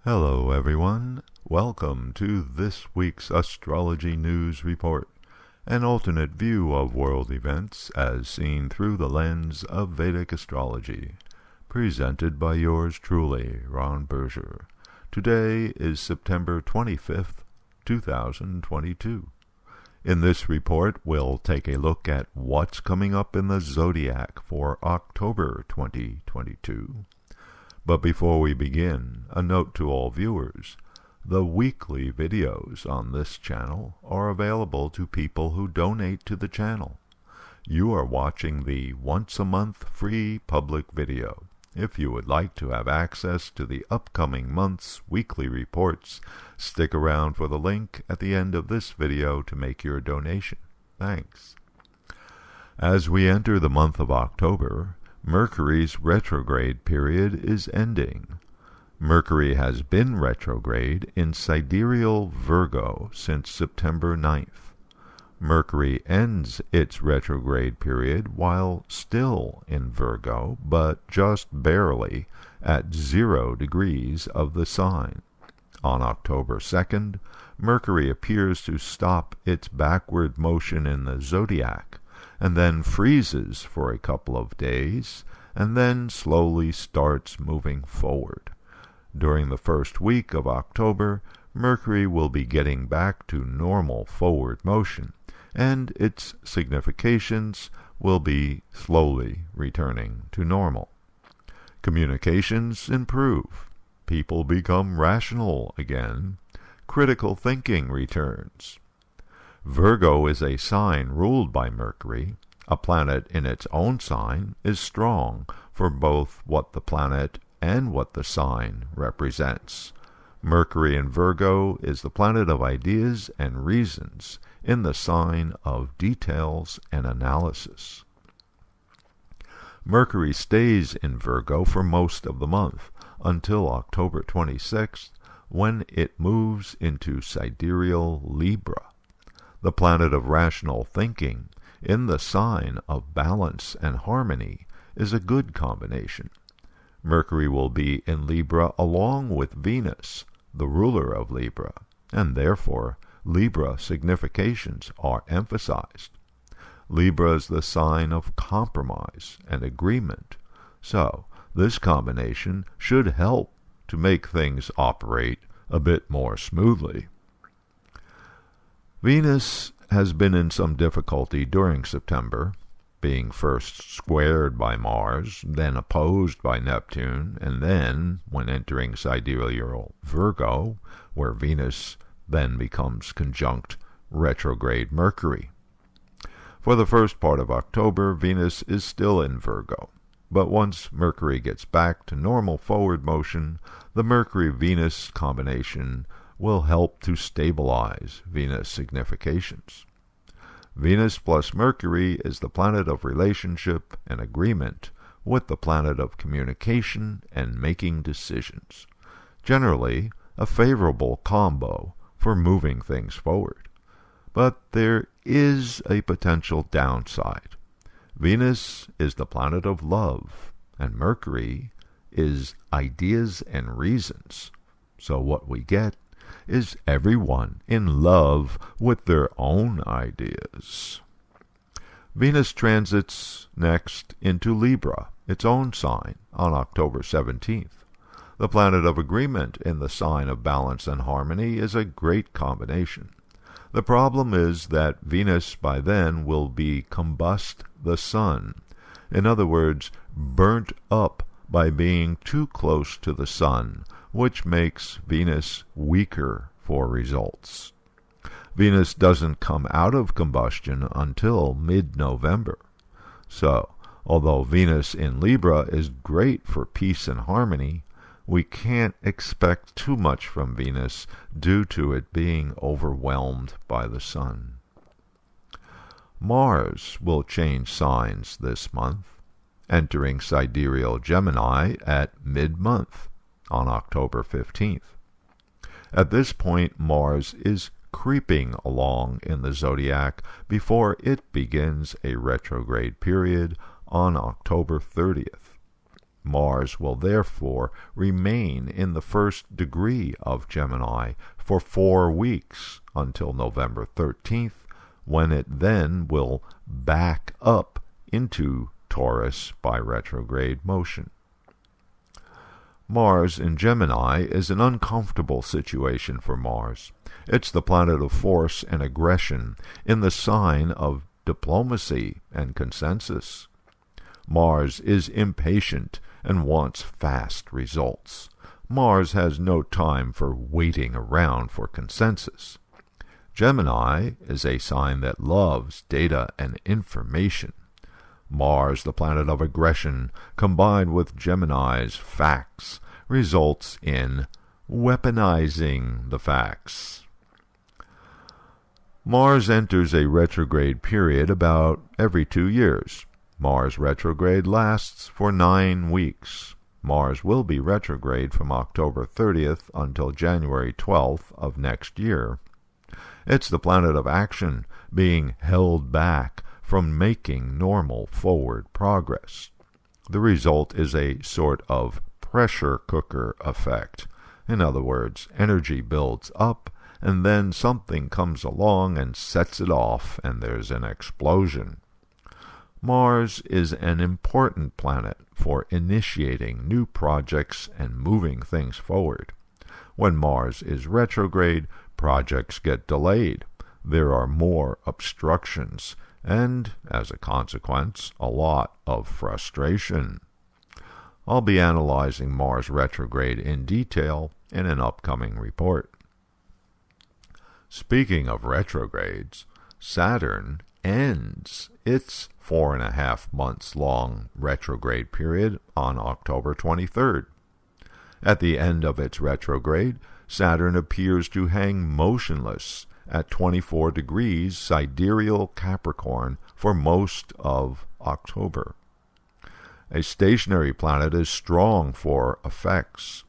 Hello everyone, welcome to this week's Astrology News Report, an alternate view of world events as seen through the lens of Vedic astrology, presented by yours truly, Ron Berger. Today is September 25th, 2022. In this report, we'll take a look at what's coming up in the zodiac for October 2022. But before we begin, a note to all viewers. The weekly videos on this channel are available to people who donate to the channel. You are watching the once-a-month free public video. If you would like to have access to the upcoming month's weekly reports, stick around for the link at the end of this video to make your donation. Thanks. As we enter the month of October, Mercury's retrograde period is ending. Mercury has been retrograde in sidereal Virgo since September 9th. Mercury ends its retrograde period while still in Virgo, but just barely at 0 degrees of the sign. On October 2nd, Mercury appears to stop its backward motion in the zodiac, and then freezes for a couple of days, and then slowly starts moving forward. During the first week of October, Mercury will be getting back to normal forward motion, and its significations will be slowly returning to normal. Communications improve. People become rational again. Critical thinking returns. Virgo is a sign ruled by Mercury. A planet in its own sign is strong for both what the planet and what the sign represents. Mercury in Virgo is the planet of ideas and reasons in the sign of details and analysis. Mercury stays in Virgo for most of the month until October 26th, when it moves into sidereal Libra. The planet of rational thinking, in the sign of balance and harmony, is a good combination. Mercury will be in Libra along with Venus, the ruler of Libra, and therefore Libra significations are emphasized. Libra is the sign of compromise and agreement, so this combination should help to make things operate a bit more smoothly. Venus has been in some difficulty during September, being first squared by Mars, then opposed by Neptune, and then, when entering sidereal Virgo, where Venus then becomes conjunct retrograde Mercury. For the first part of October, Venus is still in Virgo, but once Mercury gets back to normal forward motion, the Mercury-Venus combination will help to stabilize Venus significations. Venus plus Mercury is the planet of relationship and agreement with the planet of communication and making decisions. Generally, a favorable combo for moving things forward. But there is a potential downside. Venus is the planet of love, and Mercury is ideas and reasons. So what we get is everyone in love with their own ideas. Venus transits next into Libra, its own sign, on October 17th. The planet of agreement in the sign of balance and harmony is a great combination. The problem is that Venus by then will be combust the sun. In other words, burnt up by being too close to the sun, which makes Venus weaker for results. Venus doesn't come out of combustion until mid-November. So, although Venus in Libra is great for peace and harmony, we can't expect too much from Venus due to it being overwhelmed by the sun. Mars will change signs this month, entering sidereal Gemini at mid-month on October 15th. At this point, Mars is creeping along in the zodiac before it begins a retrograde period on October 30th. Mars will therefore remain in the first degree of Gemini for 4 weeks until November 13th, when it then will back up into Taurus by retrograde motion. Mars in Gemini is an uncomfortable situation for Mars. It's the planet of force and aggression in the sign of diplomacy and consensus. Mars is impatient and wants fast results. Mars has no time for waiting around for consensus. Gemini is a sign that loves data and information. Mars, the planet of aggression, combined with Gemini's facts, results in weaponizing the facts. Mars enters a retrograde period about every 2 years. Mars retrograde lasts for 9 weeks. Mars will be retrograde from October 30th until January 12th of next year. It's the planet of action, being held back from making normal forward progress. The result is a sort of pressure cooker effect. In other words, energy builds up, and then something comes along and sets it off, and there's an explosion. Mars is an important planet for initiating new projects and moving things forward. When Mars is retrograde, projects get delayed. There are more obstructions, and, as a consequence, a lot of frustration. I'll be analyzing Mars retrograde in detail in an upcoming report. Speaking of retrogrades, Saturn ends its 4.5 months long retrograde period on October 23rd. At the end of its retrograde, Saturn appears to hang motionless at 24 degrees sidereal Capricorn for most of October. A stationary planet is strong for effects.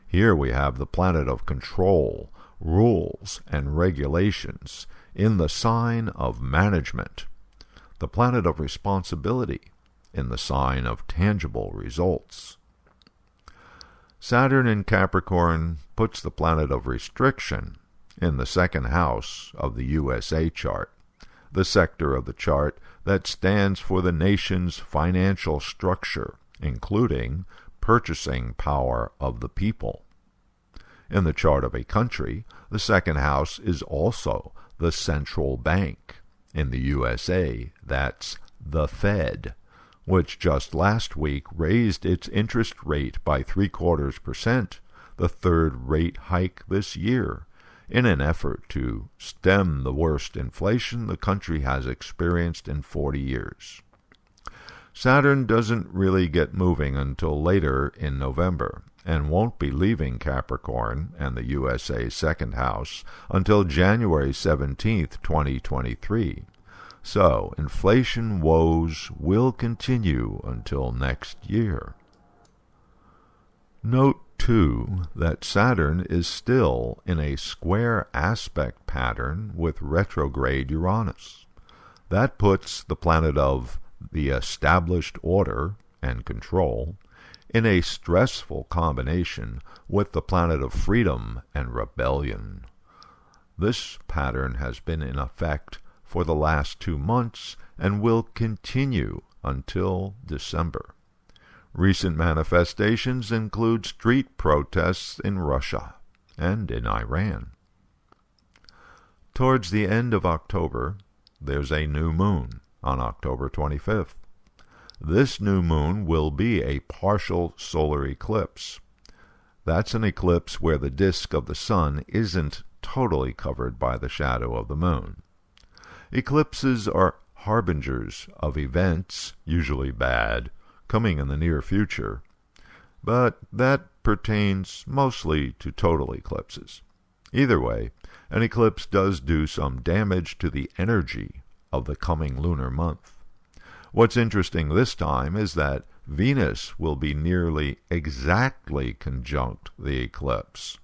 Here we have the planet of control, rules, and regulations in the sign of management, the planet of responsibility in the sign of tangible results. Saturn in Capricorn puts the planet of restriction in the second house of the USA chart, the sector of the chart that stands for the nation's financial structure, including purchasing power of the people. In the chart of a country, the second house is also the central bank. In the USA, that's the Fed, which just last week raised its interest rate by 0.75%, the third rate hike this year, in an effort to stem the worst inflation the country has experienced in 40 years. Saturn doesn't really get moving until later in November, and won't be leaving Capricorn and the USA second house until January 17th, 2023. So, inflation woes will continue until next year. Note, too, that Saturn is still in a square aspect pattern with retrograde Uranus. That puts the planet of the established order and control in a stressful combination with the planet of freedom and rebellion. This pattern has been in effect for the last 2 months and will continue until December. Recent manifestations include street protests in Russia and in Iran. Towards the end of October, there's a new moon on October 25th. This new moon will be a partial solar eclipse. That's an eclipse where the disk of the sun isn't totally covered by the shadow of the moon. Eclipses are harbingers of events, usually bad, coming in the near future, but that pertains mostly to total eclipses. Either way, an eclipse does do some damage to the energy of the coming lunar month. What's interesting this time is that Venus will be nearly exactly conjunct the eclipse.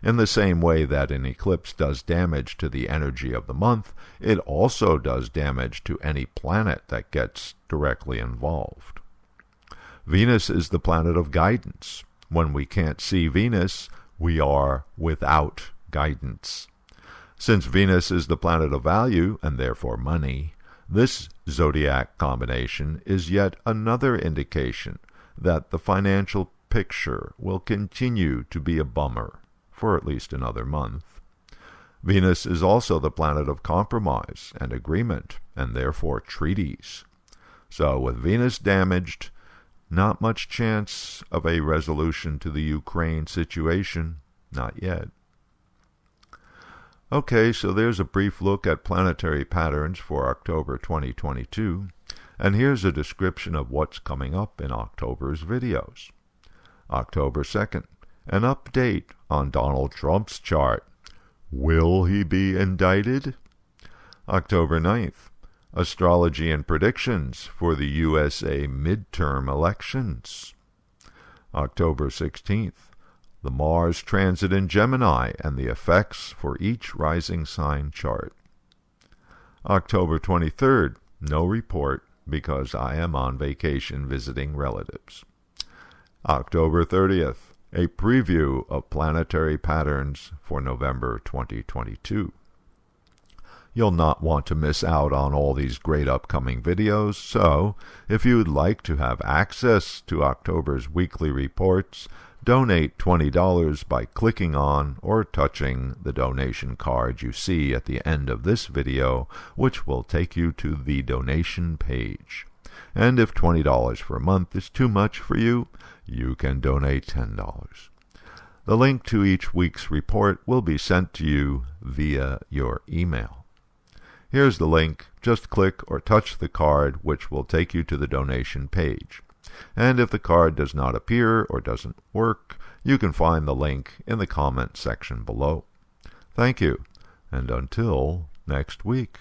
In the same way that an eclipse does damage to the energy of the month, it also does damage to any planet that gets directly involved. Venus is the planet of guidance. When we can't see Venus, we are without guidance. Since Venus is the planet of value, and therefore money, this zodiac combination is yet another indication that the financial picture will continue to be a bummer for at least another month. Venus is also the planet of compromise and agreement, and therefore treaties. So with Venus damaged, not much chance of a resolution to the Ukraine situation, not yet. Okay, so there's a brief look at planetary patterns for October 2022, and here's a description of what's coming up in October's videos. October 2nd, an update on Donald Trump's chart. Will he be indicted? October 9th, astrology and predictions for the USA midterm elections. October 16th, the Mars transit in Gemini and the effects for each rising sign chart. October 23rd, no report because I am on vacation visiting relatives. October 30th, a preview of planetary patterns for November 2022. You'll not want to miss out on all these great upcoming videos, so if you'd like to have access to October's weekly reports, donate $20 by clicking on or touching the donation card you see at the end of this video, which will take you to the donation page. And if $20 for a month is too much for you, you can donate $10. The link to each week's report will be sent to you via your email. Here's the link. Just click or touch the card, which will take you to the donation page. And if the card does not appear or doesn't work, you can find the link in the comment section below. Thank you, and until next week.